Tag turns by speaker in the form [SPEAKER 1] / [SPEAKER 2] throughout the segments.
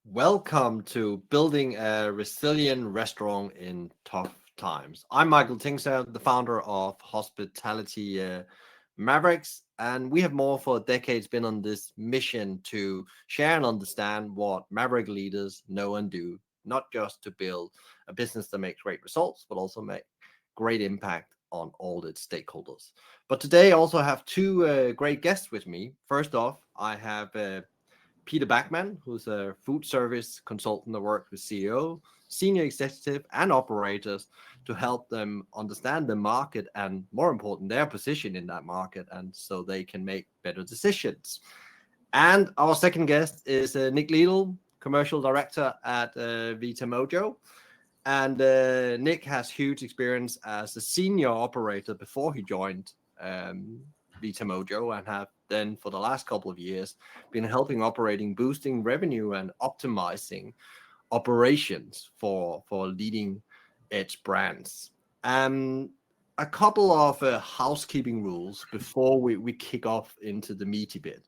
[SPEAKER 1] Welcome to Building a Resilient Restaurant in Tough Times. I'm Michael Tingsager, the founder of Hospitality Mavericks, and we have more for decades been on this mission to share and understand what Maverick leaders know and do, not just to build a business that makes great results, but also make great impact on all its stakeholders. But today I also have two great guests with me. First off, I have Peter Backman, who's a food service consultant that works with CEO, senior executive, and operators to help them understand the market and, more important, their position in that market, and so they can make better decisions. And our second guest is Nick Liedl, commercial director at Vita Mojo. And Nick has huge experience as a senior operator before he joined Vita Mojo, and have then for the last couple of years been helping operating, boosting revenue and optimizing operations for leading edge brands. A couple of housekeeping rules before we kick off into the meaty bit.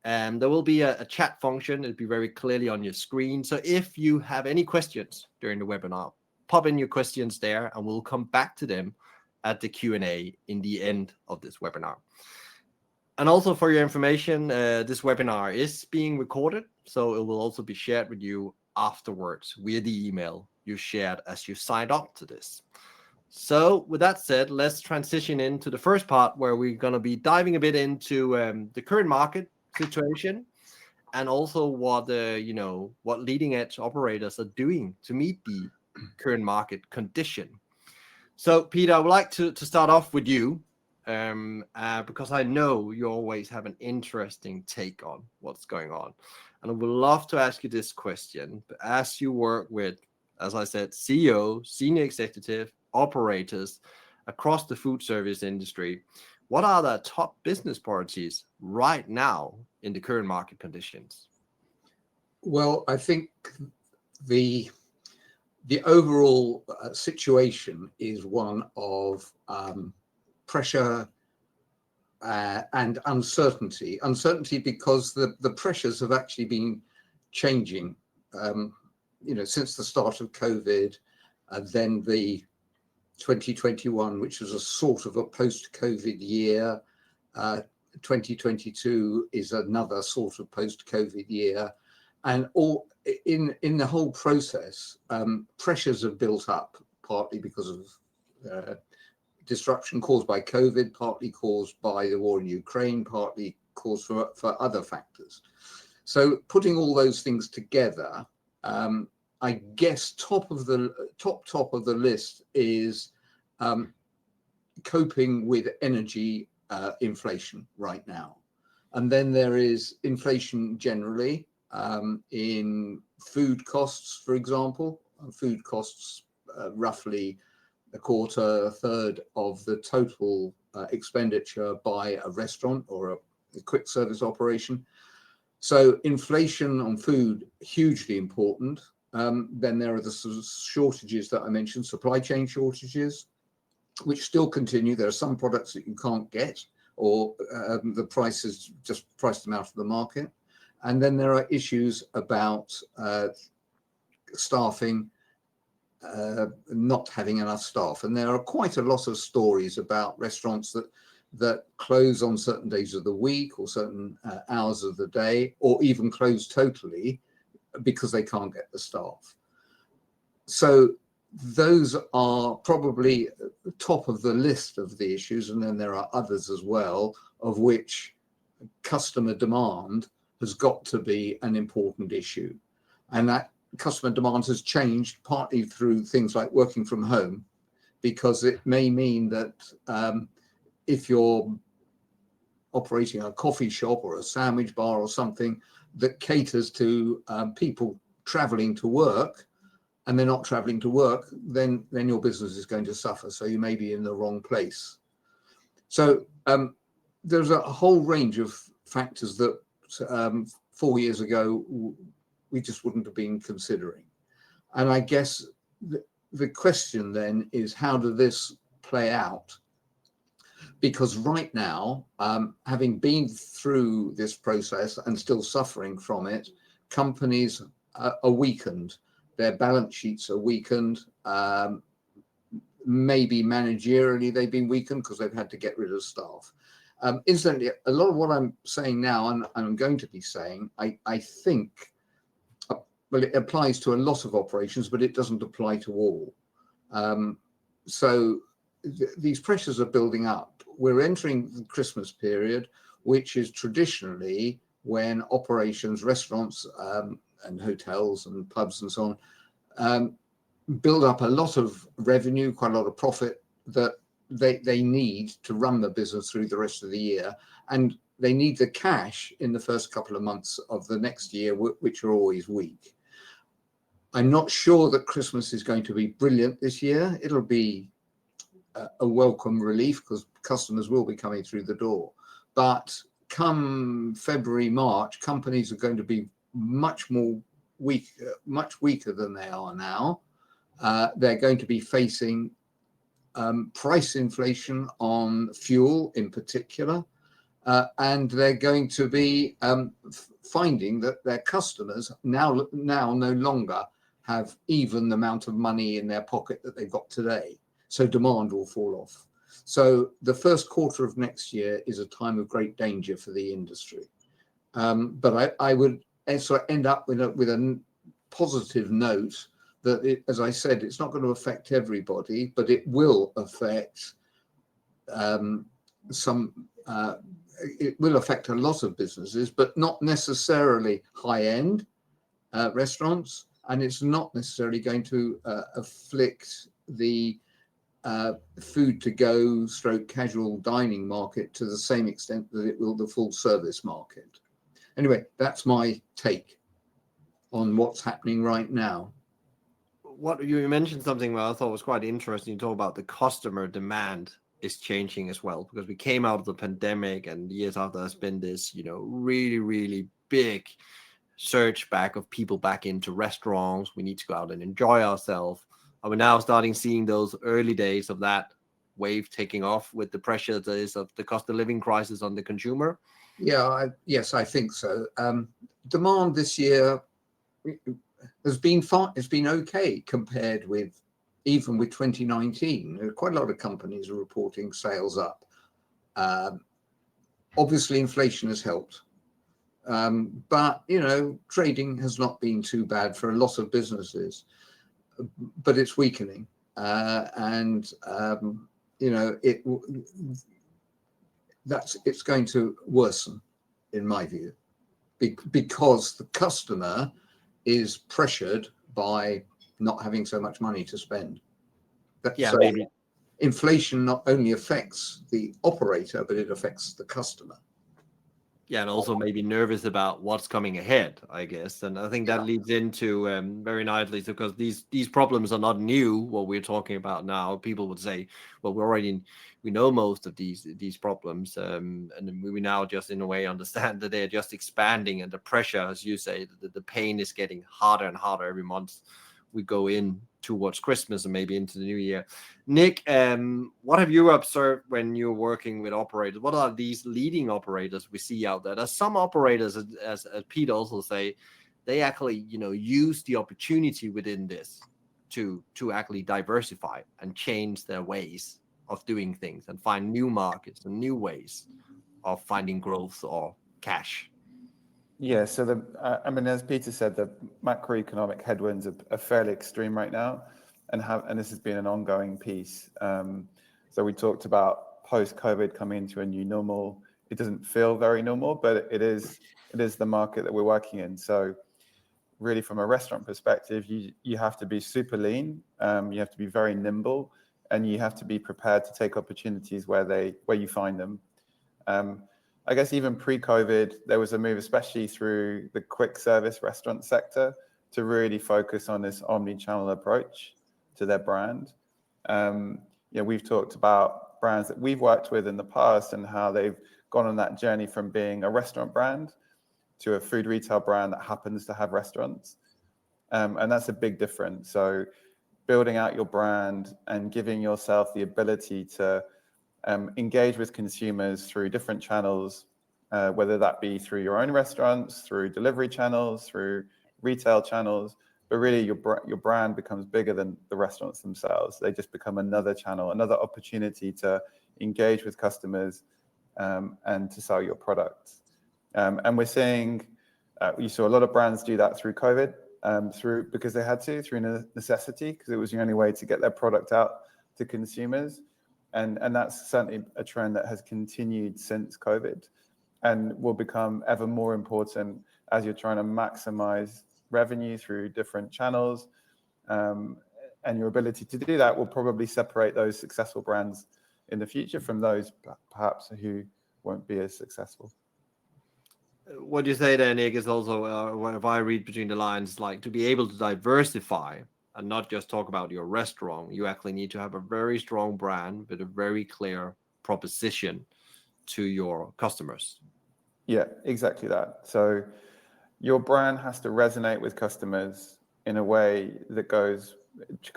[SPEAKER 1] There will be a chat function. It'll be very clearly on your screen. So if you have any questions during the webinar, pop in your questions there and we'll come back to them at the Q&A in the end of this webinar. And also for your information, this webinar is being recorded, so it will also be shared with you afterwards via the email you shared as you signed up to this. So with that said, let's transition into the first part where we're going to be diving a bit into the current market situation and also what leading edge operators are doing to meet the current market condition. So Peter, I would like to start off with you. Because I know you always have an interesting take on what's going on. And I would love to ask you this question. But as you work with, as I said, CEO, senior executive, operators across the food service industry, what are the top business priorities right now in the current market conditions?
[SPEAKER 2] Well, I think the overall situation is one of pressure and uncertainty. Uncertainty because the pressures have actually been changing, since the start of COVID, then the 2021, which was a sort of a post-COVID year. 2022 is another sort of post-COVID year. And all in the whole process, pressures have built up, partly because of disruption caused by COVID, partly caused by the war in Ukraine, partly caused for other factors. So putting all those things together, I guess top of the list is coping with energy inflation right now. And then there is inflation generally in food costs, for example. Food costs roughly a third of the total expenditure by a restaurant or a quick service operation. So inflation on food, hugely important. Then there are the sort of shortages that I mentioned, supply chain shortages, which still continue. There are some products that you can't get, or the prices just priced them out of the market. And then there are issues about staffing, not having enough staff. And there are quite a lot of stories about restaurants that close on certain days of the week or certain hours of the day, or even close totally because they can't get the staff. So those are probably top of the list of the issues. And then there are others as well, of which customer demand has got to be an important issue. And that customer demand has changed partly through things like working from home, because it may mean that if you're operating a coffee shop or a sandwich bar or something that caters to people traveling to work, and they're not traveling to work, then your business is going to suffer. So you may be in the wrong place. So there's a whole range of factors that 4 years ago we just wouldn't have been considering. And I guess the question then is, how does this play out? Because right now, having been through this process and still suffering from it, companies are weakened. Their balance sheets are weakened. Maybe managerially they've been weakened because they've had to get rid of staff. Incidentally, a lot of what I'm saying now, and I'm going to be saying, I think, well, it applies to a lot of operations, but it doesn't apply to all. So these pressures are building up. We're entering the Christmas period, which is traditionally when operations, restaurants and hotels and pubs and so on, build up a lot of revenue, quite a lot of profit that they need to run the business through the rest of the year. And they need the cash in the first couple of months of the next year, which are always weak. I'm not sure that Christmas is going to be brilliant this year. It'll be a welcome relief because customers will be coming through the door. But come February, March, companies are going to be much weaker than they are now. They're going to be facing price inflation on fuel in particular, and they're going to be finding that their customers now no longer have even the amount of money in their pocket that they've got today. So demand will fall off. So the first quarter of next year is a time of great danger for the industry. But I would sort of end up with a positive note that, as I said, it's not going to affect everybody, but it will affect it will affect a lot of businesses, but not necessarily high-end restaurants, and it's not necessarily going to afflict the food to go / casual dining market to the same extent that it will the full service market. Anyway, that's my take on what's happening right now.
[SPEAKER 1] What you mentioned something that I thought was quite interesting. You talk about the customer demand is changing as well, because we came out of the pandemic and years after there's been this, really, really big surge back of people back into restaurants. We need to go out and enjoy ourselves. And we're now starting seeing those early days of that wave taking off with the pressure that is of the cost of living crisis on the consumer.
[SPEAKER 2] Yeah, yes, I think so. Demand this year has been fine. It's been okay compared with even with 2019. Quite a lot of companies are reporting sales up. Obviously, inflation has helped. But, trading has not been too bad for a lot of businesses, but it's weakening. It's going to worsen, in my view, because the customer is pressured by not having so much money to spend. So
[SPEAKER 1] maybe.
[SPEAKER 2] Inflation not only affects the operator, but it affects the customer.
[SPEAKER 1] Yeah, and also maybe nervous about what's coming ahead, I guess. And I think that leads into very nicely, because these problems are not new, what we're talking about now. People would say, well, we know most of these problems, and we now just in a way understand that they're just expanding, and the pressure, as you say, the pain is getting harder and harder every month we go in towards Christmas and maybe into the new year. Nick, what have you observed when you're working with operators? What are these leading operators we see out there? There's some operators, as Pete also say, they actually, use the opportunity within this to actually diversify and change their ways of doing things and find new markets and new ways of finding growth or cash.
[SPEAKER 3] Yeah, so as Peter said, the macroeconomic headwinds are fairly extreme right now, and this has been an ongoing piece. So we talked about post-COVID coming into a new normal. It doesn't feel very normal, but it is the market that we're working in. So really, from a restaurant perspective, you have to be super lean, you have to be very nimble, and you have to be prepared to take opportunities where you find them. I guess even pre-COVID, there was a move, especially through the quick service restaurant sector, to really focus on this omni-channel approach to their brand. We've talked about brands that we've worked with in the past and how they've gone on that journey from being a restaurant brand to a food retail brand that happens to have restaurants. And that's a big difference. So building out your brand and giving yourself the ability to engage with consumers through different channels whether that be through your own restaurants, through delivery channels, through retail channels. But really, your brand becomes bigger than the restaurants themselves. They just become another channel, another opportunity to engage with customers and to sell your products. And we're seeing, you saw a lot of brands do that through COVID, because they had to, through necessity, because it was the only way to get their product out to consumers. And that's certainly a trend that has continued since COVID and will become ever more important as you're trying to maximize revenue through different channels. And your ability to do that will probably separate those successful brands in the future from those perhaps who won't be as successful.
[SPEAKER 1] What you say there, Nick, is also, if I read between the lines, like to be able to diversify and not just talk about your restaurant, you actually need to have a very strong brand with a very clear proposition to your customers.
[SPEAKER 3] Yeah, exactly that. So your brand has to resonate with customers in a way that goes,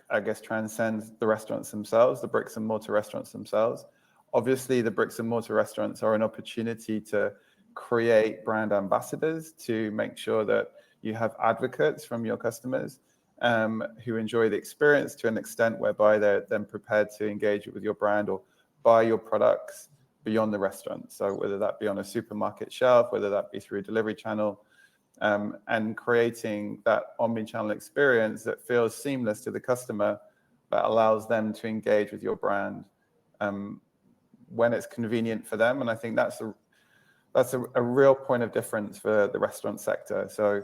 [SPEAKER 3] I guess, transcends the restaurants themselves, the bricks and mortar restaurants themselves. Obviously, the bricks and mortar restaurants are an opportunity to create brand ambassadors, to make sure that you have advocates from your customers who enjoy the experience to an extent whereby they're then prepared to engage with your brand or buy your products beyond the restaurant. So whether that be on a supermarket shelf, whether that be through a delivery channel, and creating that omni-channel experience that feels seamless to the customer, that allows them to engage with your brand when it's convenient for them. And I think that's a real point of difference for the restaurant sector. So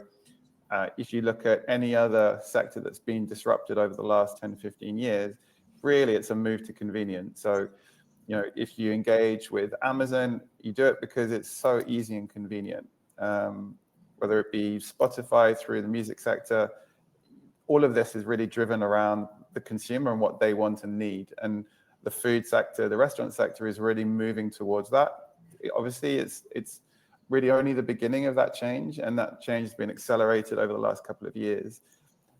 [SPEAKER 3] if you look at any other sector that's been disrupted over the last 10, 15 years, really it's a move to convenience. So, you know, if you engage with Amazon, you do it because it's so easy and convenient. Whether it be Spotify through the music sector, all of this is really driven around the consumer and what they want and need. And the food sector, the restaurant sector is really moving towards that. Obviously, it's really only the beginning of that change, and that change has been accelerated over the last couple of years.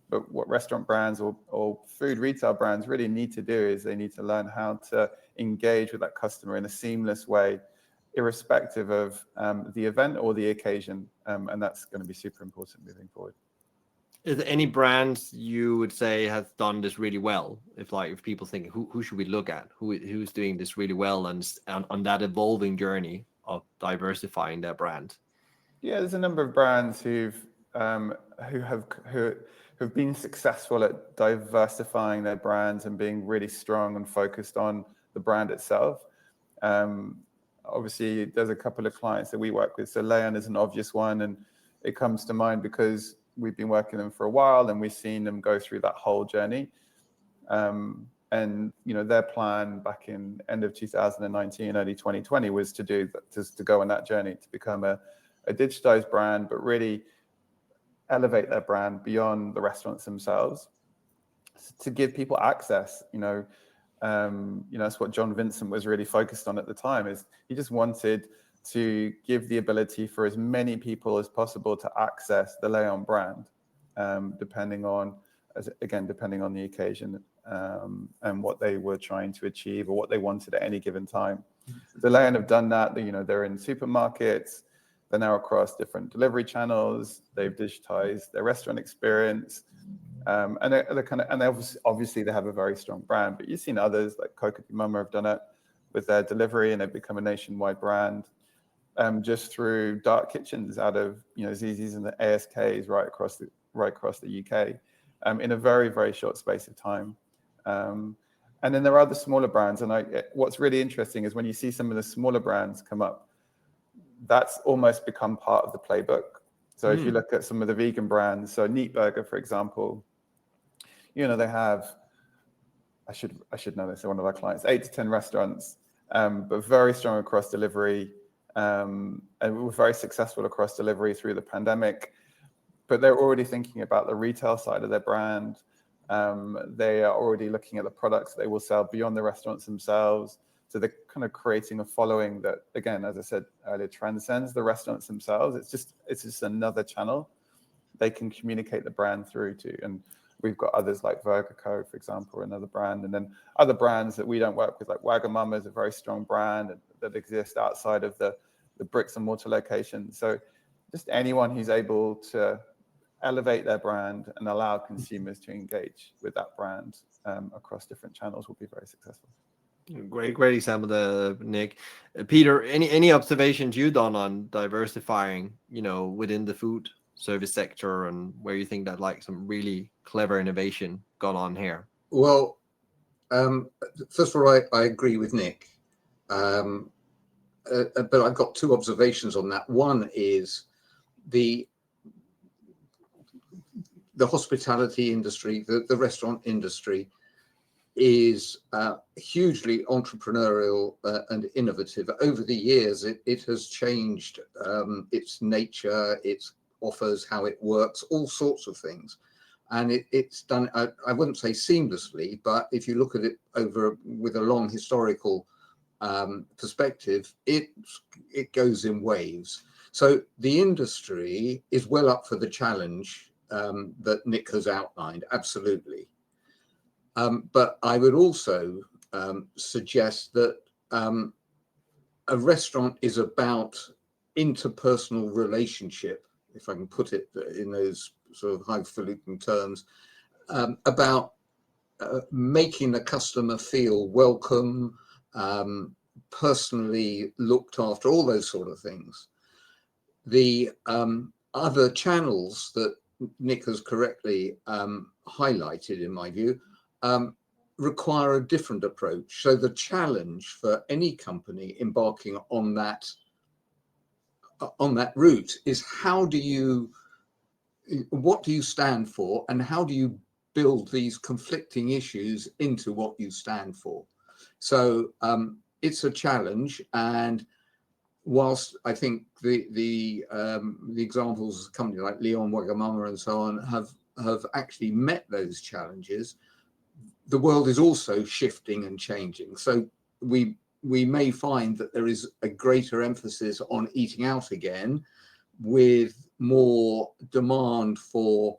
[SPEAKER 3] But what restaurant brands or food retail brands really need to do is they need to learn how to engage with that customer in a seamless way, irrespective of the event or the occasion. And that's going to be super important moving forward.
[SPEAKER 1] Is there any brands you would say has done this really well? If people think, who should we look at? Who's doing this really well and on that evolving journey of diversifying their brand?
[SPEAKER 3] Yeah, there's a number of brands who've been successful at diversifying their brands and being really strong and focused on the brand itself. Obviously, there's a couple of clients that we work with. So Leon is an obvious one, and it comes to mind because we've been working with them for a while and we've seen them go through that whole journey. And you know, their plan back in end of 2019, early 2020 was to go on that journey to become a digitized brand, but really elevate their brand beyond the restaurants themselves to give people access. That's what John Vincent was really focused on at the time. Is he just wanted to give the ability for as many people as possible to access the Leon brand, depending on the occasion and what they were trying to achieve or what they wanted at any given time. The Leon have done that. They're in supermarkets. They're now across different delivery channels. They've digitized their restaurant experience, and they obviously they have a very strong brand. But you've seen others like Coco di Mama have done it with their delivery, and they've become a nationwide brand just through dark kitchens out of Zzz's and the ASKs right across the UK in a very, very short space of time. And then there are other smaller brands, and what's really interesting is when you see some of the smaller brands come up, that's almost become part of the playbook. So if you look at some of the vegan brands, so Neat Burger, for example, they have, I should know this, they're one of our clients, 8 to 10 restaurants, but very strong across delivery, and we're very successful across delivery through the pandemic. But they're already thinking about the retail side of their brand. They are already looking at the products they will sell beyond the restaurants themselves. So they're kind of creating a following that, again, as I said earlier, transcends the restaurants themselves. It's just another channel they can communicate the brand through to. And we've got others like Burger Co, for example, another brand. And then other brands that we don't work with, like Wagamama is a very strong brand that exists outside of the the bricks and mortar locations. So just anyone who's able to elevate their brand and allow consumers to engage with that brand across different channels will be very successful.
[SPEAKER 1] Great example there, Nick. Peter, any observations you've done on diversifying, within the food service sector, and where you think that like some really clever innovation gone on here?
[SPEAKER 2] Well, first of all, I agree with Nick, but I've got two observations on that. One is the hospitality industry, the restaurant industry, is hugely entrepreneurial and innovative. Over the years, it has changed its nature, its offers, how it works, all sorts of things. And it's done, I wouldn't say seamlessly, but if you look at it over with a long historical perspective, it goes in waves. So the industry is well up for the challenge that Nick has outlined, absolutely. But I would also suggest that a restaurant is about interpersonal relationship, if I can put it in those sort of highfalutin terms, about making the customer feel welcome, personally looked after, all those sort of things. The other channels that Nick has correctly highlighted, in my view, require a different approach. So the challenge for any company embarking on that route is what do you stand for, and how do you build these conflicting issues into what you stand for? So it's a challenge, and whilst I think the examples of companies like Leon, Wagamama, and so on have actually met those challenges, the world is also shifting and changing. So we may find that there is a greater emphasis on eating out again, with more demand for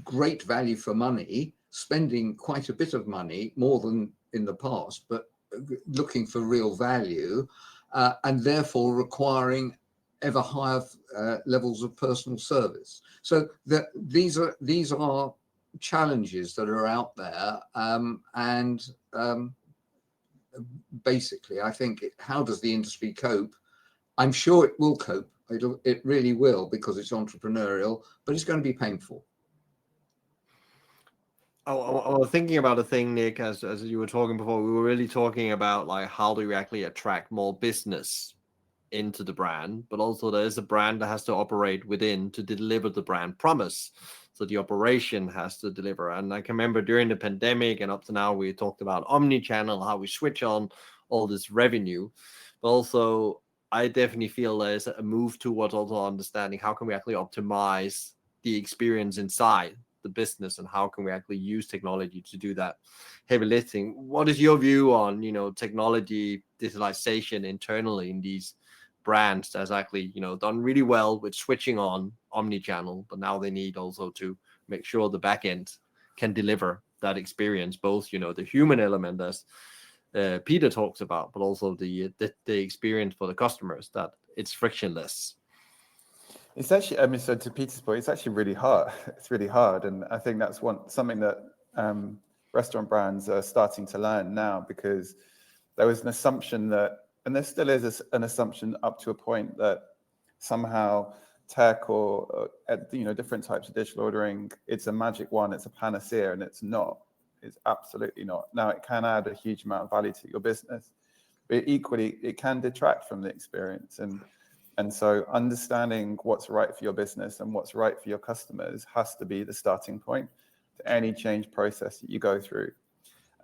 [SPEAKER 2] great value for money, spending quite a bit of money, more than in the past, but looking for real value, and therefore requiring ever higher levels of personal service. So these are challenges that are out there, and basically, I think how does the industry cope? I'm sure it will cope. It really will, because it's entrepreneurial, but it's going to be painful.
[SPEAKER 1] I was thinking about a thing, Nick, as you were talking before. We were really talking about like how do we actually attract more business into the brand, but also there is a brand that has to operate within to deliver the brand promise. So the operation has to deliver. And I can remember during the pandemic and up to now, we talked about omni-channel, how we switch on all this revenue. But also, I definitely feel there's a move towards also understanding how can we actually optimize the experience inside the business, and how can we actually use technology to do that heavy lifting. What is your view on, technology, digitalization internally in these brands that's actually, done really well with switching on omni-channel, but now they need also to make sure the back end can deliver that experience, both, the human element as Peter talks about, but also the experience for the customers, that it's frictionless.
[SPEAKER 3] It's actually, so to Peter's point, it's actually really hard. It's really hard. And I think that's something that restaurant brands are starting to learn now, because there was an assumption that, and there still is an assumption up to a point, that somehow tech or different types of digital ordering, it's a magic wand, it's a panacea, and it's not. It's absolutely not. Now, it can add a huge amount of value to your business, but equally, it can detract from the experience. And so understanding what's right for your business and what's right for your customers has to be the starting point to any change process that you go through.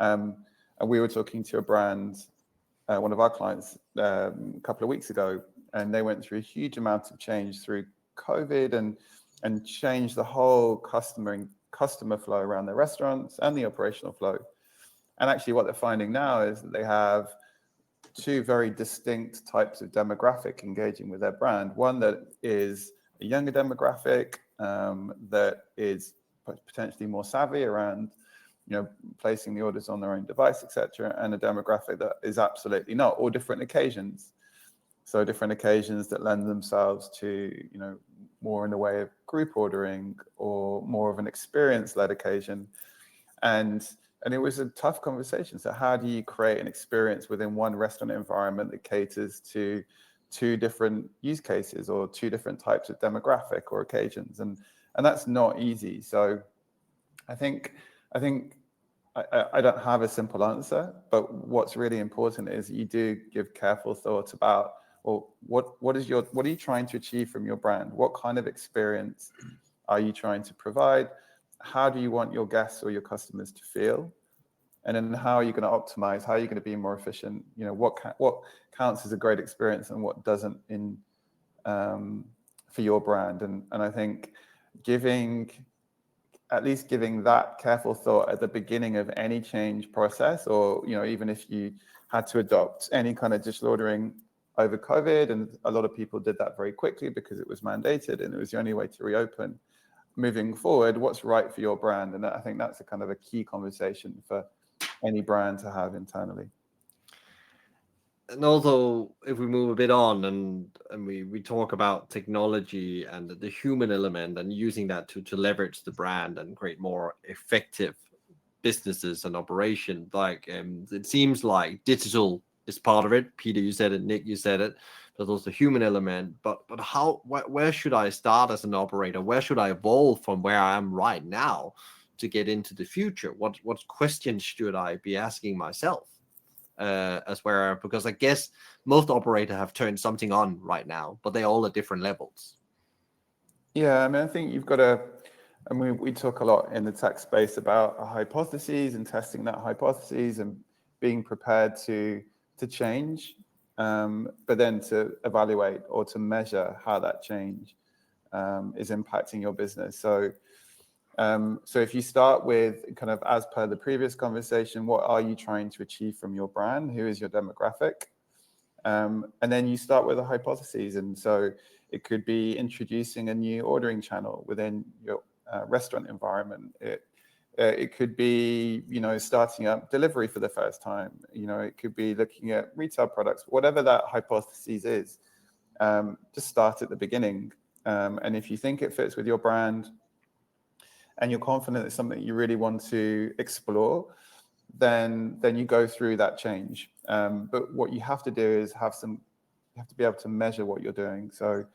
[SPEAKER 3] And we were talking to a brand, one of our clients, a couple of weeks ago, and they went through a huge amount of change through COVID and changed the whole customer flow around their restaurants and the operational flow. And actually what they're finding now is that they have two very distinct types of demographic engaging with their brand. One that is a younger demographic that is potentially more savvy around, placing the orders on their own device, etc., and a demographic that is absolutely not, or different occasions. So different occasions that lend themselves to, more in the way of group ordering or more of an experience-led occasion. And it was a tough conversation. So how do you create an experience within one restaurant environment that caters to two different use cases or two different types of demographic or occasions? And that's not easy. So I think I don't have a simple answer, but what's really important is you do give careful thought about, well, what are you trying to achieve from your brand? What kind of experience are you trying to provide? How do you want your guests or your customers to feel? And then how are you going to optimize? How are you going to be more efficient? What counts as a great experience and what doesn't for your brand? And I think giving that careful thought at the beginning of any change process, or even if you had to adopt any kind of digital ordering over COVID, and a lot of people did that very quickly because it was mandated and it was the only way to reopen. Moving forward, what's right for your brand? And I think that's a kind of a key conversation for any brand to have internally.
[SPEAKER 1] And also, if we move a bit on and we talk about technology and the human element and using that to leverage the brand and create more effective businesses and operation, like it seems like digital is part of it. Peter, you said it. Nick, you said it. There's also the human element. But where should I start as an operator? Where should I evolve from where I am right now to get into the future? What questions should I be asking myself? Because I guess most operators have turned something on right now, but they're all at different levels.
[SPEAKER 3] Yeah, I think you've got to, we talk a lot in the tech space about hypotheses and testing that hypotheses and being prepared to change, but then to evaluate or to measure how that change is impacting your business. So if you start with kind of as per the previous conversation, what are you trying to achieve from your brand? Who is your demographic? And then you start with a hypothesis. And so it could be introducing a new ordering channel within your restaurant environment. It could be, starting up delivery for the first time. It could be looking at retail products, whatever that hypothesis is. Just start at the beginning. And if you think it fits with your brand, and you're confident it's something you really want to explore, then you go through that change. But what you have to do is you have to be able to measure what you're doing. So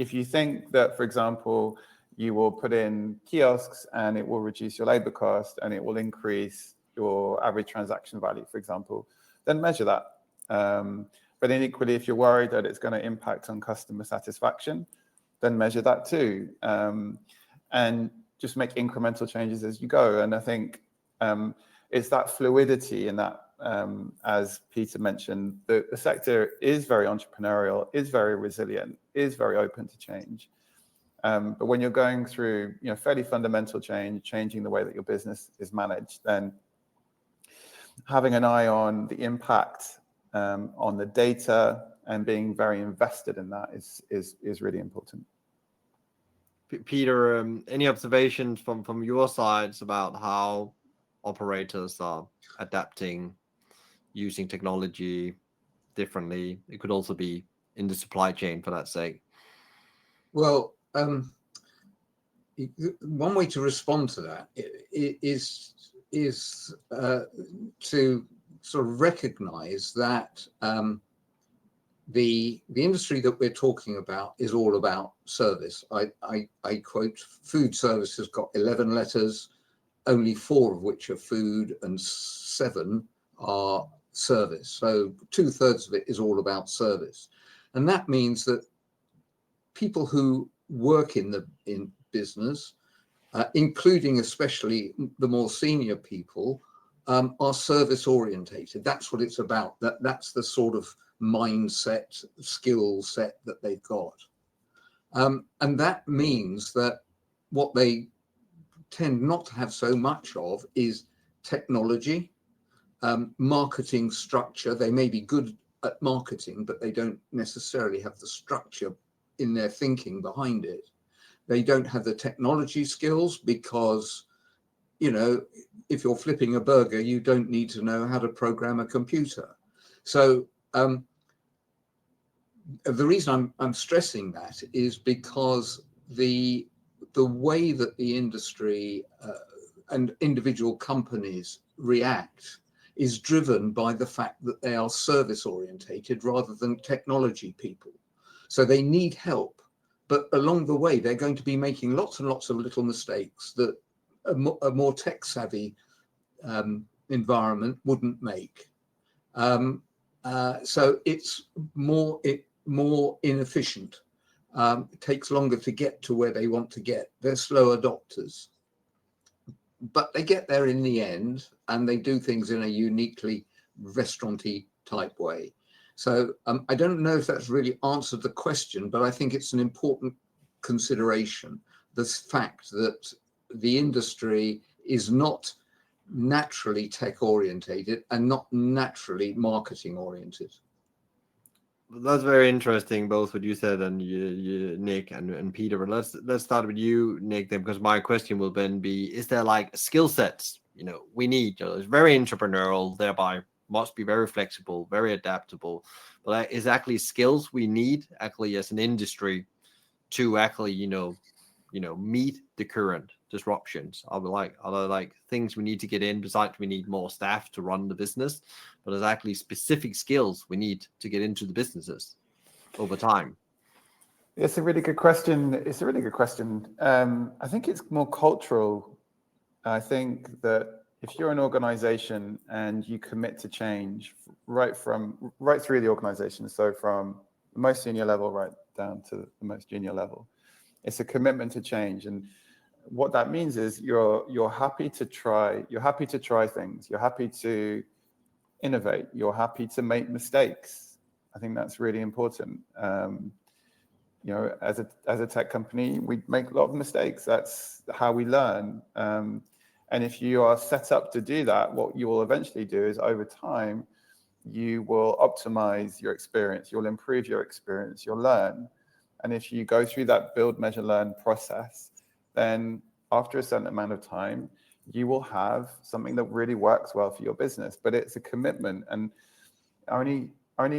[SPEAKER 3] if you think that, for example, you will put in kiosks and it will reduce your labor cost and it will increase your average transaction value, for example, then measure that. But then equally, if you're worried that it's going to impact on customer satisfaction, then measure that too. And just make incremental changes as you go. And I think it's that fluidity and that, as Peter mentioned, the sector is very entrepreneurial, is very resilient, is very open to change. But when you're going through, fairly fundamental change, changing the way that your business is managed, then having an eye on the impact on the data and being very invested in that is really important.
[SPEAKER 1] Peter, any observations from your sides about how operators are adapting, using technology differently? It could also be in the supply chain, for that sake.
[SPEAKER 2] Well, one way to respond to that is to sort of recognize that the industry that we're talking about is all about service. I quote, food service has got 11 letters, only 4 of which are food and 7 are service. So 2/3 of it is all about service. And that means that people who work in business, including especially the more senior people, are service orientated. That's what it's about. That's the sort of mindset, skill set that they've got. And that means that what they tend not to have so much of is technology, marketing structure. They may be good at marketing, but they don't necessarily have the structure in their thinking behind it. They don't have the technology skills because, if you're flipping a burger, you don't need to know how to program a computer. So the reason I'm stressing that is because the way that the industry and individual companies react is driven by the fact that they are service orientated rather than technology people. So they need help, but along the way they're going to be making lots and lots of little mistakes that a more tech savvy environment wouldn't make. So it's more inefficient. It takes longer to get to where they want to get. They're slow adopters, but they get there in the end, and they do things in a uniquely restaurant-y type way. So I don't know if that's really answered the question, but I think it's an important consideration, the fact that the industry is not naturally tech orientated and not naturally marketing oriented.
[SPEAKER 1] That's very interesting, both what you said and you Nick and Peter. But let's start with you, Nick, then, because my question will then be: is there like skill sets we need? It's very entrepreneurial, thereby must be very flexible, very adaptable. But is actually skills we need actually as an industry to actually meet the current disruptions? Are there like things we need to get in besides we need more staff to run the business? But there's actually specific skills we need to get into the businesses over time.
[SPEAKER 3] It's a really good question. I think it's more cultural. I think that if you're an organization and you commit to change right through the organization, so from the most senior level right down to the most junior level, it's a commitment to change. And what that means is you're happy to try. You're happy to try things. You're happy to innovate. You're happy to make mistakes. I think that's really important. As a tech company, we make a lot of mistakes. That's how we learn. And if you are set up to do that, what you will eventually do is over time, you will optimize your experience. You'll improve your experience. You'll learn. And if you go through that build, measure, learn process, then after a certain amount of time, you will have something that really works well for your business. But it's a commitment, and only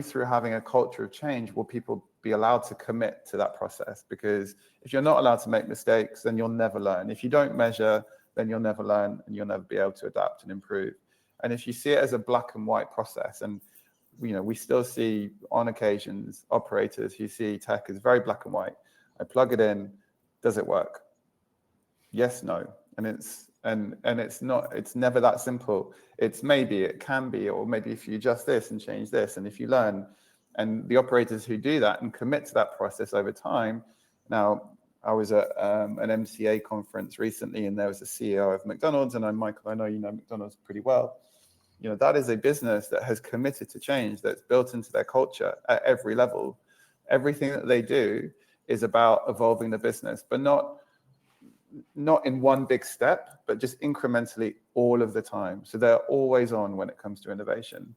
[SPEAKER 3] through having a culture of change will people be allowed to commit to that process. Because if you're not allowed to make mistakes, then you'll never learn. If you don't measure, then you'll never learn, and you'll never be able to adapt and improve. And if you see it as a black and white process, and we still see on occasions operators who see tech as very black and white. I plug it in, does it work? Yes, no. And it's never that simple. It's maybe it can be, or maybe if you adjust this and change this, and if you learn, and the operators who do that and commit to that process over time. Now, I was at an MCA conference recently, and there was a CEO of McDonald's, and Michael, I know you know McDonald's pretty well. That is a business that has committed to change, that's built into their culture at every level. Everything that they do is about evolving the business, but not in one big step, but just incrementally all of the time. So they're always on when it comes to innovation.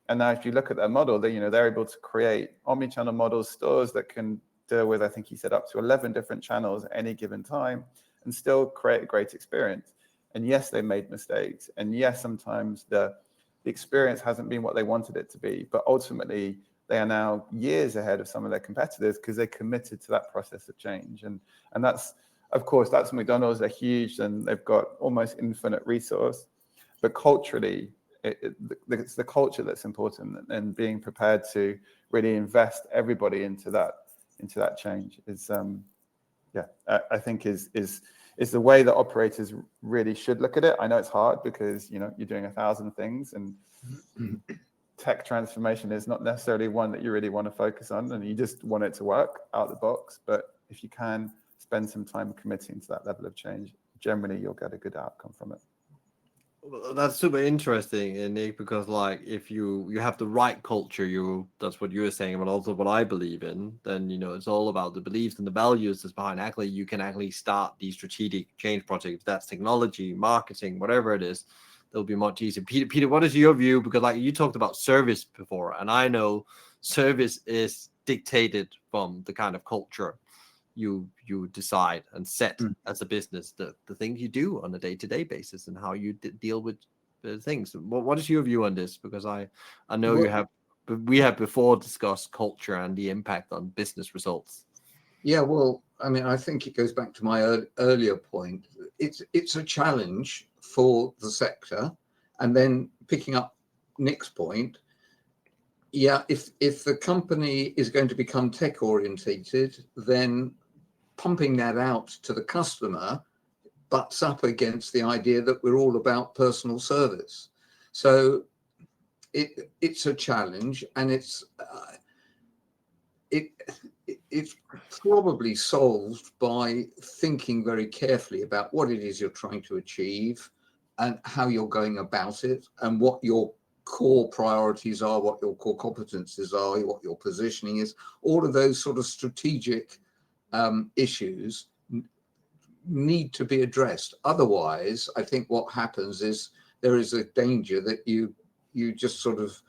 [SPEAKER 3] And now if you look at their model, they're able to create omni-channel models, stores that can deal with, I think he said, up to 11 different channels at any given time, and still create a great experience. And yes, they made mistakes. And yes, sometimes the experience hasn't been what they wanted it to be, but ultimately they are now years ahead of some of their competitors because they committed to that process of change. And that's, of course, that's McDonald's. They're huge and they've got almost infinite resource, but culturally, it's the culture that's important, and being prepared to really invest everybody into that change is, I think is the way that operators really should look at it. I know it's hard because you're doing 1,000 things, and tech transformation is not necessarily one that you really want to focus on, and you just want it to work out the box. But if you can spend some time committing to that level of change, generally you'll get a good outcome from it.
[SPEAKER 1] Well, that's super interesting, Nick, because like if you have the right culture, that's what you were saying, but also what I believe in, then it's all about the beliefs and the values that's behind. Actually, you can actually start these strategic change projects. If that's technology, marketing, whatever it is, they'll be much easier. Peter, what is your view? Because like you talked about service before, and I know service is dictated from the kind of culture you decide and set as a business, the things you do on a day-to-day basis, and how you deal with the things. What is your view on this? Because I know you have but we have before discussed culture and the impact on business results.
[SPEAKER 2] Yeah, well, I mean, I think it goes back to my earlier point. It's a challenge for the sector, and then picking up Nick's point. Yeah, if the company is going to become tech orientated, then pumping that out to the customer butts up against the idea that we're all about personal service. So it's a challenge, and it's probably solved by thinking very carefully about what it is you're trying to achieve and how you're going about it, and what your core priorities are, what your core competencies are, what your positioning is. All of those sort of strategic issues need to be addressed. Otherwise, I think what happens is there is a danger that you just sort of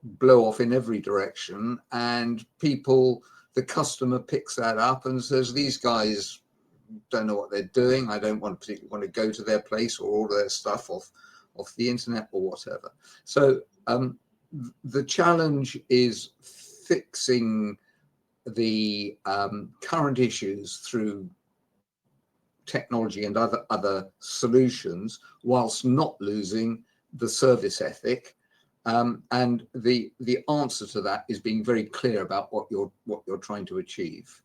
[SPEAKER 2] blow off in every direction, and the customer picks that up and says, these guys don't know what they're doing. I don't particularly want to go to their place or order their stuff off the internet or whatever. So the challenge is fixing the current issues through technology and other solutions, whilst not losing the service ethic. And the answer to that is being very clear about what you're trying to achieve.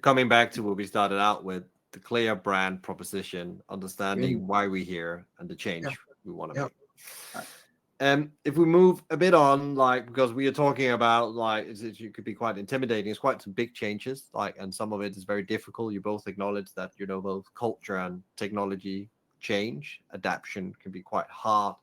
[SPEAKER 1] Coming back to what we started out with, the clear brand proposition, understanding why we're here, and the change we want to make. If we move a bit on, because we are talking about it could be quite intimidating. It's quite some big changes, and some of it is very difficult. You both acknowledge that, both culture and technology change, adaptation can be quite hard.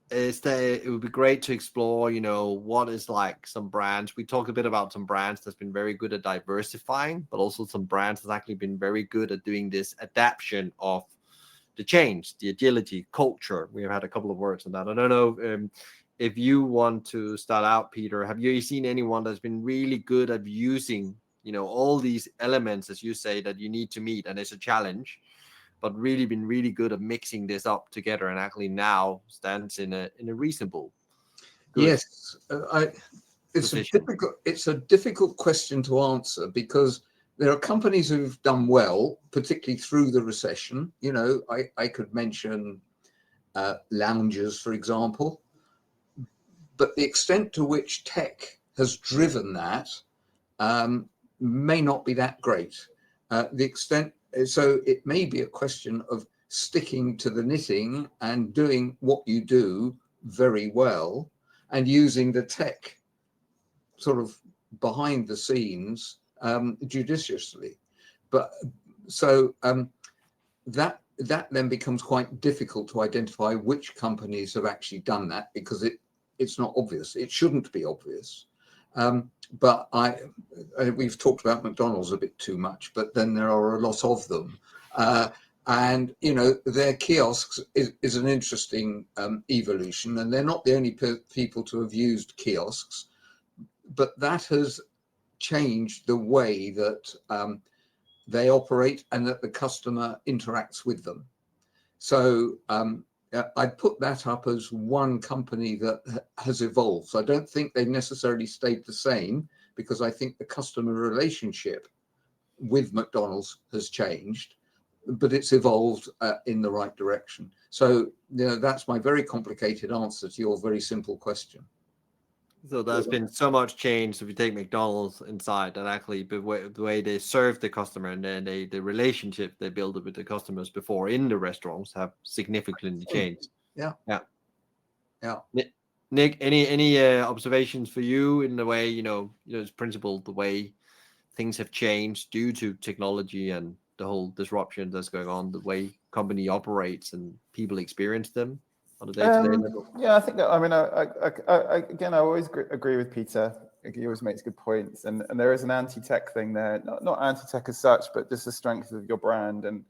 [SPEAKER 1] It would be great to explore, what is some brands. We talked a bit about some brands that's been very good at diversifying, but also some brands that's actually been very good at doing this adaptation of the change, the agility, culture. We have had a couple of words on that. I don't know if you want to start out, Peter. Have you seen anyone that's been really good at using, all these elements, as you say, that you need to meet, and it's a challenge, but really been really good at mixing this up together, and actually now stands in a reasonable good
[SPEAKER 2] Yes, it's a difficult question to answer, because there are companies who've done well, particularly through the recession. I could mention loungers, for example, but the extent to which tech has driven that may not be that great. So it may be a question of sticking to the knitting and doing what you do very well, and using the tech sort of behind the scenes judiciously. But so that then becomes quite difficult to identify which companies have actually done that, because it's not obvious. It shouldn't be obvious. But we've talked about McDonald's a bit too much, but then there are a lot of them. And, their kiosks is an interesting evolution, and they're not the only people to have used kiosks, but that has changed the way that they operate and that the customer interacts with them. So I'd put that up as one company that has evolved. So I don't think they necessarily stayed the same, because I think the customer relationship with McDonald's has changed, but it's evolved in the right direction. So that's my very complicated answer to your very simple question.
[SPEAKER 1] So there's been so much change. If you take McDonald's inside, that actually the way they serve the customer, and then the relationship they build with the customers before in the restaurants have significantly changed.
[SPEAKER 2] Yeah.
[SPEAKER 1] Nick, any observations for you in the way it's principle, the way things have changed due to technology and the whole disruption that's going on, the way company operates and people experience them on a day-to-day level?
[SPEAKER 3] Yeah, I think that, I always agree with Peter. He always makes good points, and there is an anti-tech thing there, not anti-tech as such, but just the strength of your brand, and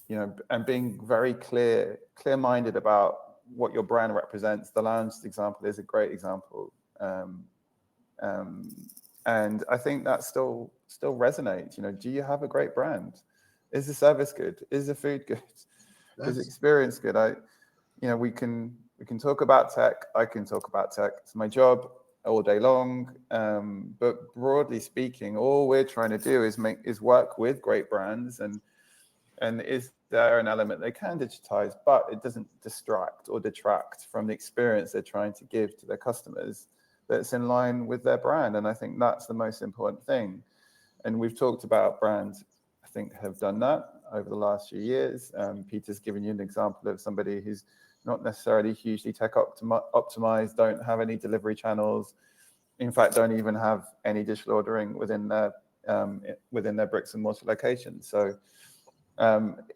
[SPEAKER 3] and being very clear-minded about what your brand represents. The lounge example is a great example, and I think that still resonates. Do you have a great brand? Is the service good? Is the food good? Is the experience good? We can we can talk about tech. I can talk about tech. It's my job all day long. But broadly speaking, all we're trying to do is work with great brands, and is there an element they can digitize, but it doesn't distract or detract from the experience they're trying to give to their customers that's in line with their brand. And I think that's the most important thing. And we've talked about brands, I think, have done that over the last few years. Peter's given you an example of somebody who's not necessarily hugely tech optimized, don't have any delivery channels, in fact, don't even have any digital ordering within their bricks and mortar locations. So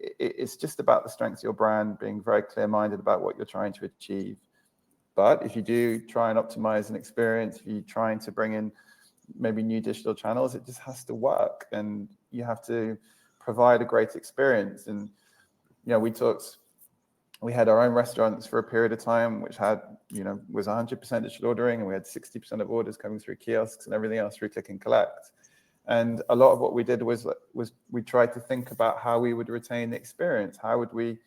[SPEAKER 3] it's just about the strength of your brand, being very clear-minded about what you're trying to achieve. But if you do try and optimize an experience, if you're trying to bring in maybe new digital channels, it just has to work, and you have to provide a great experience. And we had our own restaurants for a period of time, which had, was 100% digital ordering, and we had 60% of orders coming through kiosks and everything else through click and collect. And a lot of what we did was we tried to think about how we would retain the experience. How would we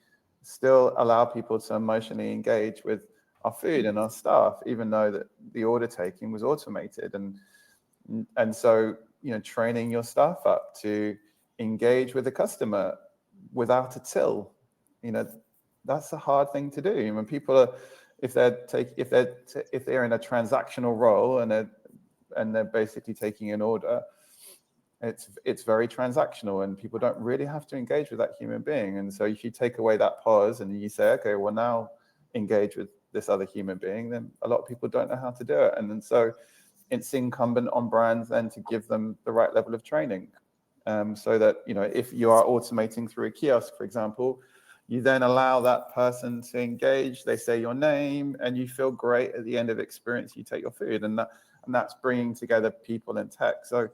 [SPEAKER 3] still allow people to emotionally engage with our food and our staff, even though that the order taking was automated? And so, training your staff up to engage with the customer without a till, that's a hard thing to do. When people are, if they're in a transactional role and they're basically taking an order, it's very transactional, and people don't really have to engage with that human being. And so if you take away that pause and you say, okay, well, now engage with this other human being, then a lot of people don't know how to do it. And then so it's incumbent on brands then to give them the right level of training, so that, if you are automating through a kiosk, for example, you then allow that person to engage. They say your name, and you feel great at the end of the experience. You take your food, and that's bringing together people and tech. So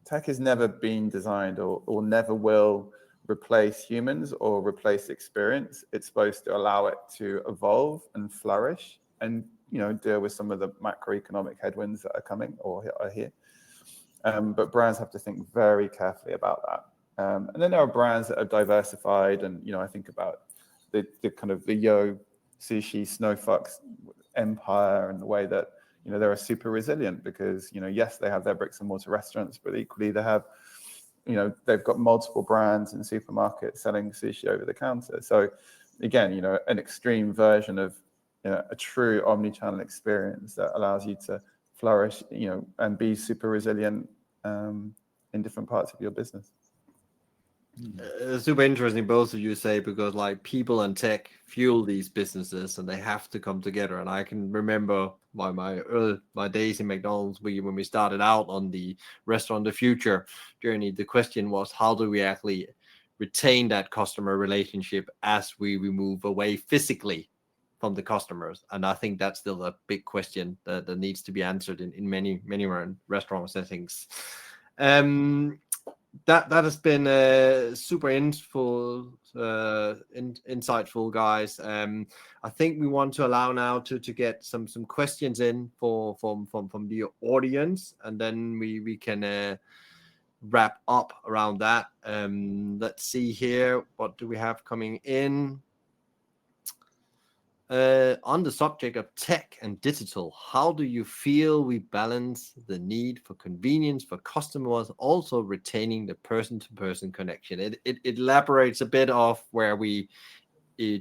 [SPEAKER 3] tech has never been designed or never will replace humans or replace experience. It's supposed to allow it to evolve and flourish and, deal with some of the macroeconomic headwinds that are coming or are here. But brands have to think very carefully about that. And then there are brands that are diversified, and, I think about the kind of the Yo Sushi Snowfucks empire, and the way that, they're super resilient because, yes, they have their bricks and mortar restaurants, but equally they have, they've got multiple brands in supermarkets selling sushi over the counter. So again, an extreme version of a true omni-channel experience that allows you to flourish, and be super resilient in different parts of your business.
[SPEAKER 1] Super interesting, both of you say, because like people and tech fuel these businesses, and they have to come together. And I can remember my days in McDonald's, when we started out on the Restaurant of the Future journey. The question was, how do we actually retain that customer relationship as we move away physically from the customers? And I think that's still a big question that needs to be answered in many restaurant settings. That has been super insightful, guys. I think we want to allow now to get some questions in from the audience, and then we can wrap up around that. Let's see here, what do we have coming in? On the subject of tech and digital, how do you feel we balance the need for convenience for customers, also retaining the person-to-person connection? It elaborates a bit of where we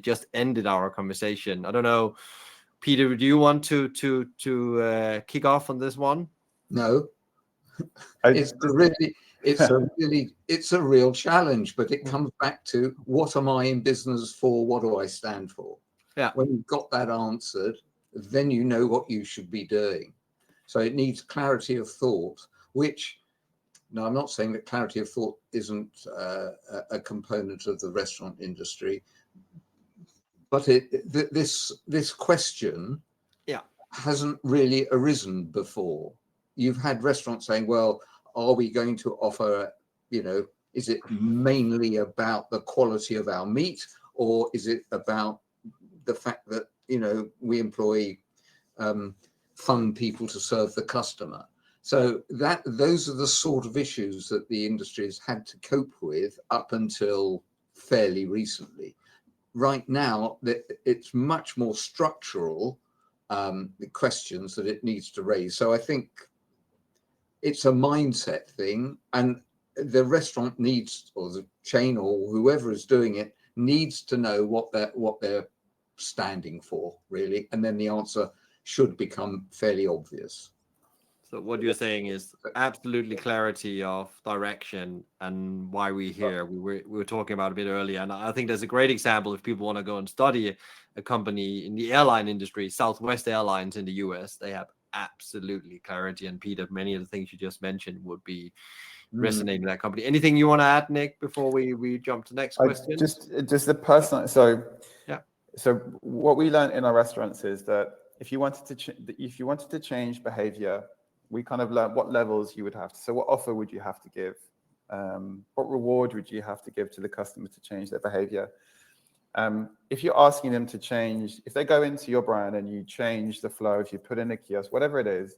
[SPEAKER 1] just ended our conversation. I don't know, Peter, do you want to kick off on this one?
[SPEAKER 2] No, it's a real challenge, but it comes back to, what am I in business for? What do I stand for?
[SPEAKER 1] Yeah.
[SPEAKER 2] When you've got that answered, then you know what you should be doing. So it needs clarity of thought, which, now I'm not saying that clarity of thought isn't a component of the restaurant industry, but this question hasn't really arisen before. You've had restaurants saying, well, are we going to offer, is it mainly about the quality of our meat, or is it about the fact that, we employ fun people to serve the customer? So those are the sort of issues that the industry has had to cope with up until fairly recently. right now it's much more structural the questions that it needs to raise. So I think it's a mindset thing, and the restaurant needs, or the chain, or whoever is doing it needs to know what they're standing for, really, and then the answer should become fairly obvious.
[SPEAKER 1] So what you're saying is absolutely clarity of direction and why we're here. We were talking about a bit earlier, and I think there's a great example if people want to go and study a company in the airline industry, Southwest Airlines in the US. They have absolutely clarity, and Peter, many of the things you just mentioned would be resonating in that company. Anything you want to add, Nick, before we jump to the next question?
[SPEAKER 3] Just the personal. So
[SPEAKER 1] yeah.
[SPEAKER 3] So what we learned in our restaurants is that if you wanted to change behavior, we kind of learned what levels you would have to. So what offer would you have to give? What reward would you have to give to the customer to change their behavior? If you're asking them to change, if they go into your brand and you change the flow, if you put in a kiosk, whatever it is,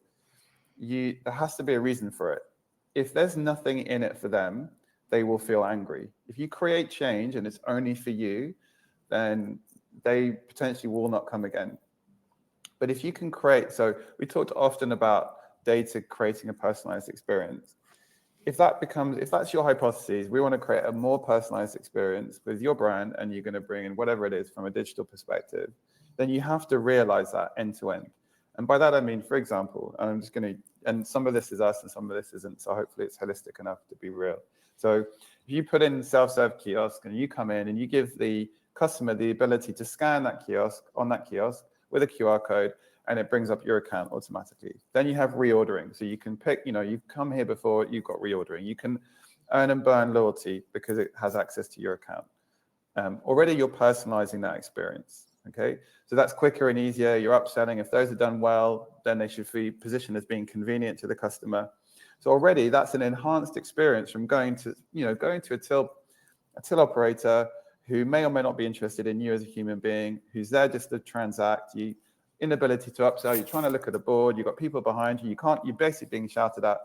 [SPEAKER 3] there has to be a reason for it. If there's nothing in it for them, they will feel angry. If you create change and it's only for you, then they potentially will not come again. But if you can create, so we talked often about data creating a personalized experience. If that's your hypothesis, we want to create a more personalized experience with your brand, and you're going to bring in whatever it is from a digital perspective, then you have to realize that end to end. And by that, I mean, for example, and some of this is us and some of this isn't, so hopefully it's holistic enough to be real. So if you put in self-serve kiosk and you come in and you give the customer the ability to scan that kiosk with a QR code, and it brings up your account automatically. Then you have reordering. So you can pick, you've come here before, you've got reordering. You can earn and burn loyalty because it has access to your account. Already you're personalizing that experience, okay? So that's quicker and easier. You're upselling. If those are done well, then they should be positioned as being convenient to the customer. So already that's an enhanced experience from going to a till operator who may or may not be interested in you as a human being, who's there just to transact. Inability to upsell, you're trying to look at a board, you've got people behind you, you're basically being shouted at.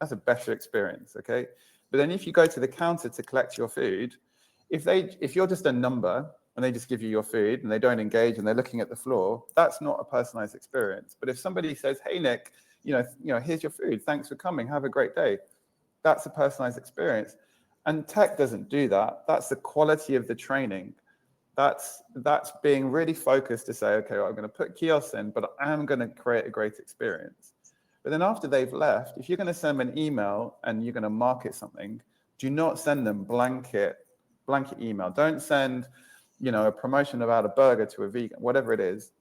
[SPEAKER 3] That's a better experience, okay? But then if you go to the counter to collect your food, if you're just a number and they just give you your food and they don't engage and they're looking at the floor, that's not a personalized experience. But if somebody says, hey, Nick, here's your food, thanks for coming, have a great day, that's a personalized experience. And tech doesn't do that. That's the quality of the training. That's being really focused to say, okay, well, I'm going to put kiosks in, but I am going to create a great experience. But then after they've left, if you're going to send them an email and you're going to market something, do not send them blanket email. Don't send, a promotion about a burger to a vegan, whatever it is.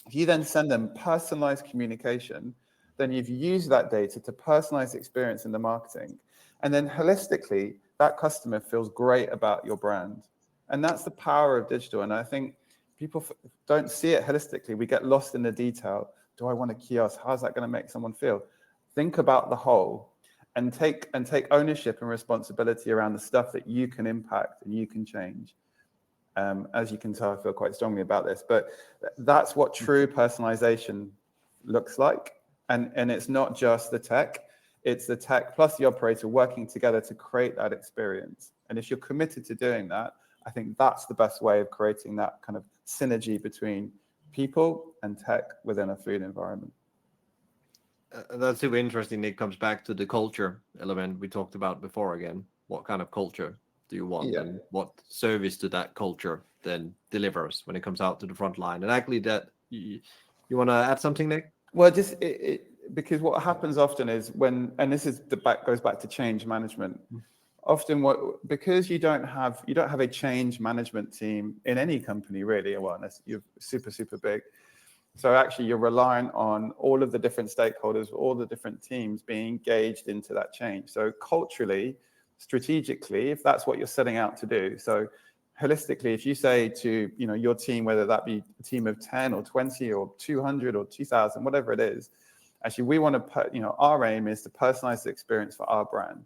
[SPEAKER 3] If you then send them personalized communication, then you've used that data to personalize the experience in the marketing. And then holistically, that customer feels great about your brand. And that's the power of digital. And I think people don't see it holistically. We get lost in the detail. Do I want a kiosk? How's that going to make someone feel? Think about the whole and take ownership and responsibility around the stuff that you can impact and you can change. As you can tell, I feel quite strongly about this, but that's what true personalization looks like. And it's not just the tech, it's the tech plus the operator working together to create that experience. And if you're committed to doing that, I think that's the best way of creating that kind of synergy between people and tech within a food environment.
[SPEAKER 1] That's super interesting. It comes back to the culture element we talked about before again. What kind of culture do you want, and what service to that culture then delivers when it comes out to the front line? And actually, that you want to add something, Nick?
[SPEAKER 3] Well, just because what happens often is and this is goes back to change management. Often, because you don't have a change management team in any company really, well, unless you're super big. So actually, you're relying on all of the different stakeholders, all the different teams being engaged into that change. So culturally, strategically, if that's what you're setting out to do. So holistically, if you say to your team, whether that be a team of 10 or 20 or 200 or 2,000, whatever it is, actually we want to put, our aim is to personalize the experience for our brand.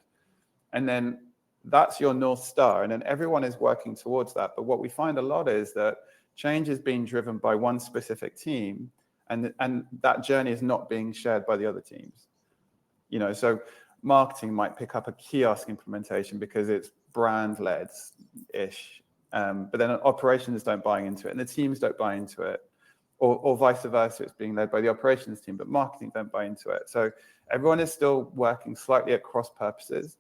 [SPEAKER 3] And then that's your North Star. And then everyone is working towards that. But what we find a lot is that change is being driven by one specific team, and that journey is not being shared by the other teams. So marketing might pick up a kiosk implementation because it's brand-led-ish. but then operations don't buy into it and the teams don't buy into it, or vice versa. It's being led by the operations team, but marketing don't buy into it. So everyone is still working slightly at cross purposes.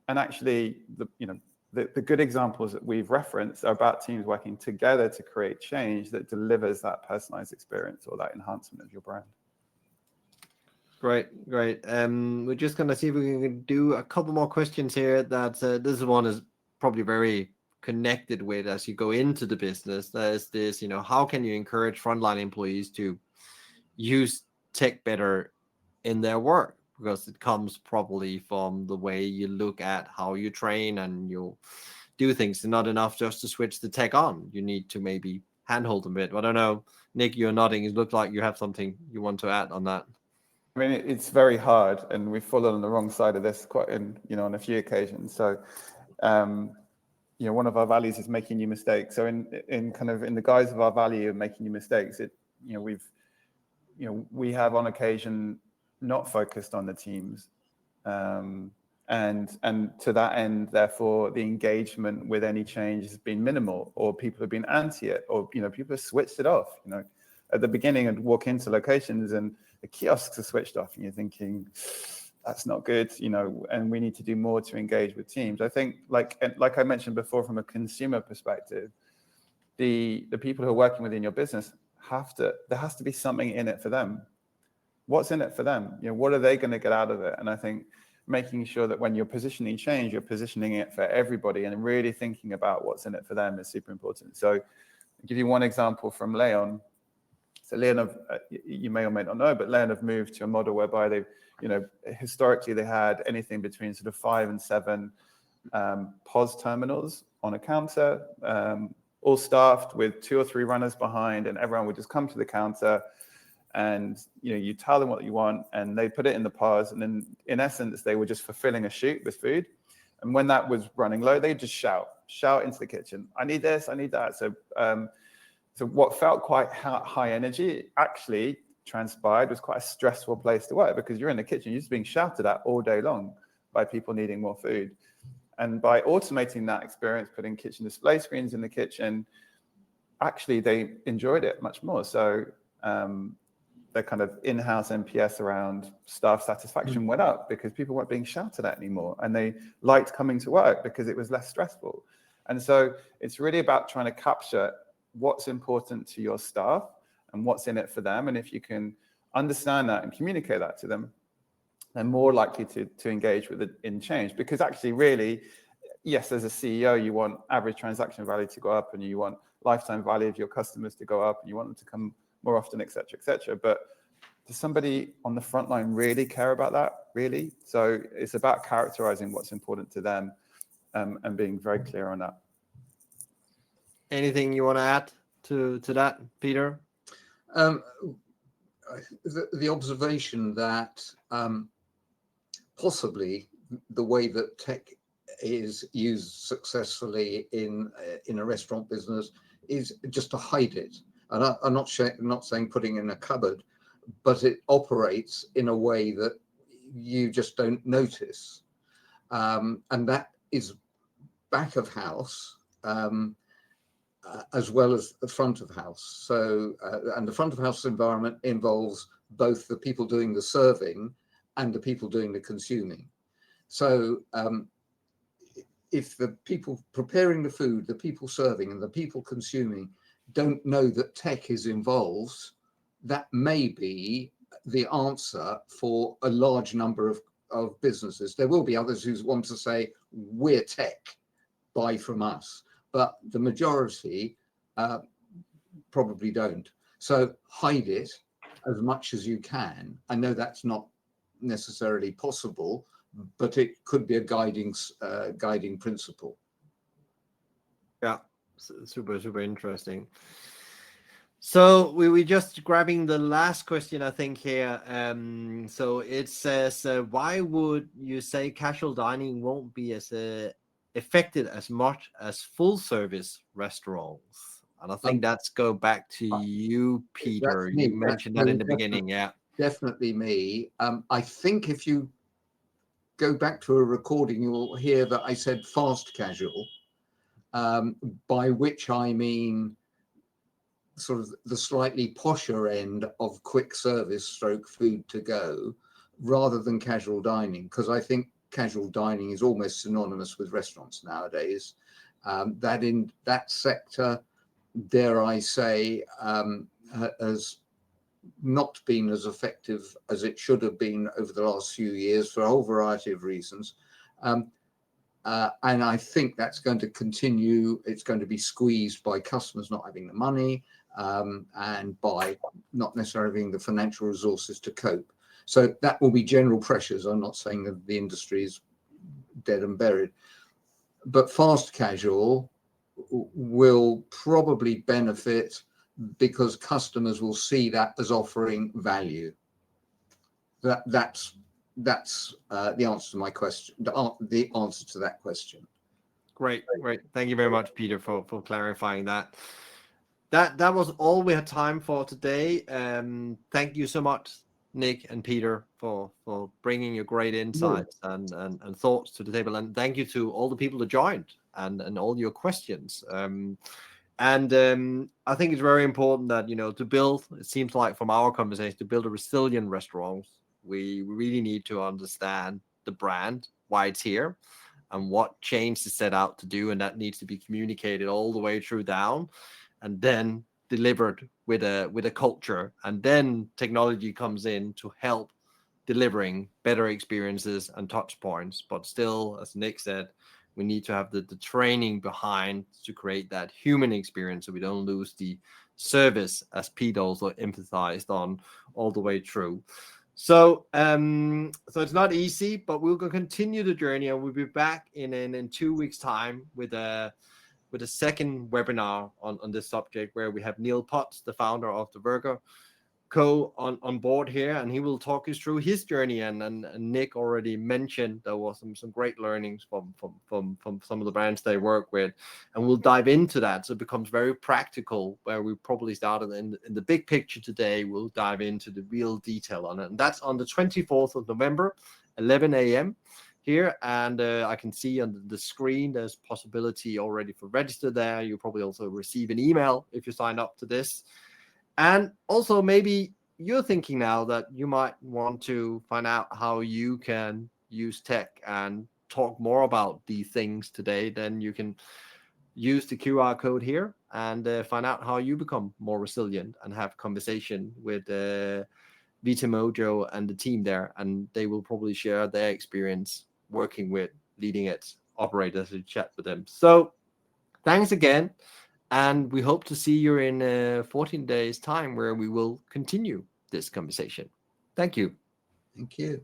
[SPEAKER 3] And actually, the good examples that we've referenced are about teams working together to create change that delivers that personalized experience or that enhancement of your brand.
[SPEAKER 1] Great. We're just going to see if we can do a couple more questions here. This one is probably very connected with as you go into the business. There's this, how can you encourage frontline employees to use tech better in their work? Because it comes probably from the way you look at how you train and you do things. It's not enough just to switch the tech on. You need to maybe handhold a bit. I don't know, Nick, you're nodding. It looked like you have something you want to add on that.
[SPEAKER 3] I mean, it's very hard, and we've fallen on the wrong side of this on a few occasions. So, one of our values is making new mistakes. So in the guise of our value of making new mistakes, we have on occasion not focused on the teams, and to that end, therefore, the engagement with any change has been minimal, or people have been anti it, or people have switched it off. At the beginning, I'd walk into locations and the kiosks are switched off, and you're thinking, that's not good, and we need to do more to engage with teams. I think, like I mentioned before, from a consumer perspective, the people who are working within your business there has to be something in it for them. What's in it for them? What are they going to get out of it? And I think making sure that when you're positioning change, you're positioning it for everybody and really thinking about what's in it for them is super important. So I'll give you one example from Leon. So Leon, you may or may not know, but Leon have moved to a model whereby they've, historically they had anything between sort of 5 and 7 POS terminals on a counter, all staffed with 2 or 3 runners behind, and everyone would just come to the counter and, you tell them what you want and they put it in the POS, and then in essence, they were just fulfilling a chute with food. And when that was running low, they'd just shout into the kitchen, I need this, I need that. So what felt quite high energy actually transpired was quite a stressful place to work, because you're in the kitchen, you're just being shouted at all day long by people needing more food. And by automating that experience, putting kitchen display screens in the kitchen, actually they enjoyed it much more. So their kind of in-house NPS around staff satisfaction went up because people weren't being shouted at anymore, and they liked coming to work because it was less stressful. And so it's really about trying to capture what's important to your staff and what's in it for them. And if you can understand that and communicate that to them, they're more likely to engage with it in change. Because actually, really, yes, as a CEO, you want average transaction value to go up, and you want lifetime value of your customers to go up, and you want them to come more often, et cetera, et cetera. But does somebody on the front line really care about that? Really? So it's about characterizing what's important to them, and being very clear on that.
[SPEAKER 1] Anything you want to add to that, Peter?
[SPEAKER 2] The observation that possibly the way that tech is used successfully in a restaurant business is just to hide it. And I'm not saying putting in a cupboard, but it operates in a way that you just don't notice. And that is back of house, as well as the front of house. So, and the front of house environment involves both the people doing the serving and the people doing the consuming. So if the people preparing the food, the people serving and the people consuming don't know that tech is involved, that may be the answer for a large number of businesses. There will be others who want to say, we're tech, buy from us. But the majority probably don't. So hide it as much as you can. I know that's not necessarily possible, but it could be a guiding principle.
[SPEAKER 1] Yeah, super interesting. So we just grabbing the last question, I think, here. So it says, why would you say casual dining won't be as affected as much as full service restaurants? And I think that's go back to you, Peter. You mentioned that in the beginning. Yeah,
[SPEAKER 2] definitely me. I think if you go back to a recording, you'll hear that I said fast casual. by which I mean sort of the slightly posher end of quick service stroke food to go, rather than casual dining, because I think casual dining is almost synonymous with restaurants nowadays. That in that sector, dare I say, has not been as effective as it should have been over the last few years for a whole variety of reasons. And I think that's going to continue. It's going to be squeezed by customers not having the money, and by not necessarily having the financial resources to cope. So that will be general pressures. I'm not saying that the industry is dead and buried, but fast casual will probably benefit because customers will see that as offering value. That's the answer to my question. The answer to that question.
[SPEAKER 1] Great. Thank you very much, Peter, for clarifying that. That was all we had time for today. Thank you so much, Nick and Peter, for bringing your great insights and thoughts to the table. And thank you to all the people that joined and all your questions. I think it's very important that, to build, it seems like from our conversation, to build a resilient restaurant, we really need to understand the brand, why it's here, and what change is set out to do. And that needs to be communicated all the way through down, and then delivered with a culture. And then technology comes in to help delivering better experiences and touch points. But still, as Nick said, we need to have the training behind to create that human experience, so we don't lose the service, as Pete also emphasized on all the way through. So it's not easy, but we'll continue the journey, and we'll be back in 2 weeks' time with a second webinar on this subject, where we have Neil Potts, the founder of the Burger Co, on board here, and he will talk us through his journey. And Nick already mentioned there was some great learnings from some of the brands they work with, and we'll dive into that, so it becomes very practical. Where we probably started in the big picture today, we'll dive into the real detail on it, and that's on the 24th of November, 11 a.m. here. And I can see on the screen there's possibility already for register there. You'll probably also receive an email if you sign up to this. And also, maybe you're thinking now that you might want to find out how you can use tech and talk more about these things today. Then you can use the QR code here and find out how you become more resilient, and have conversation with Vita Mojo and the team there, and they will probably share their experience working with leading edge operators and chat with them. So thanks again. And we hope to see you in 14 days' time, where we will continue this conversation. Thank you.
[SPEAKER 2] Thank you.